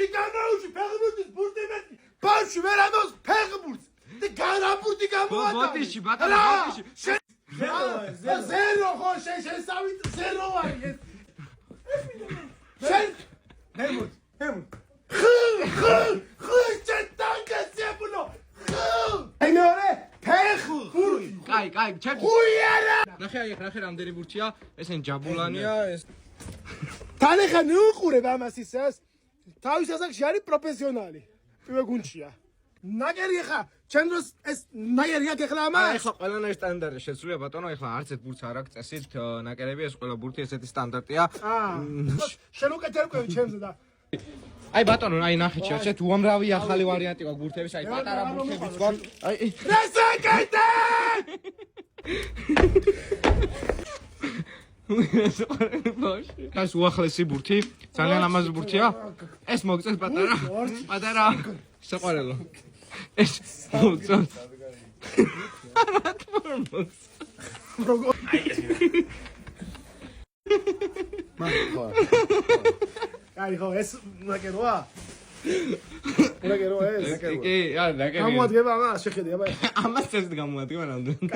ბავშვი გამაუში ფეხბურთის ბურთი მეტი. ბავშვი ვერ ამავს ფეხბურთს. და გარაბურთი გამოატარე. ბოდიში, ბატონო, ბოდიში. ზერო ხო შესავით ზერო არის ეს. შენ ნემოთ. ხუ ჩეტანგაცებულო. აი მეორე ფეხბურთი. კაი, ჩემ. ხუიარა. ნახე ახლა რამდენი ბურთია? ესენი ჯაბულანია, ეს თანახა ნუყურებ ამას ისას. თავის ასაკში არის პროფესიონალი. პირველ გუნდშია. ნაგერი ხა, ჩემ დროს ეს ნაგერი აქ ახლა ამას. ახლა ყველანაირი სტანდარტი შეცვლია ბატონო, ახლა არც ერთ ბურთს არ აქვს წესით ნაკერები, ეს ყველა ბურთი ესეთი სტანდარტია. შენ უკეთებკევი ჩემზე და აი ბატონო, აი ნახე შეთ უამრავი ახალი ვარიანტი გვაქვს ბურთების, აი პატარა ბურთებიც გვაქვს. აი რასაკეთე! ეს უახლესი ბურთი, ძალიან ლამაზი ბურთია. ეს მოგწეს პატარა საყვარელო. ეს მოგწეს. რა თქმა უნდა. აი ხო ეს ნაკეროა? ნაკეროა ეს? კი, არა, ნაკეროა. გამოადგება ამას, შეხედე, აბა. ამას წესით გამოადგება რამდენი.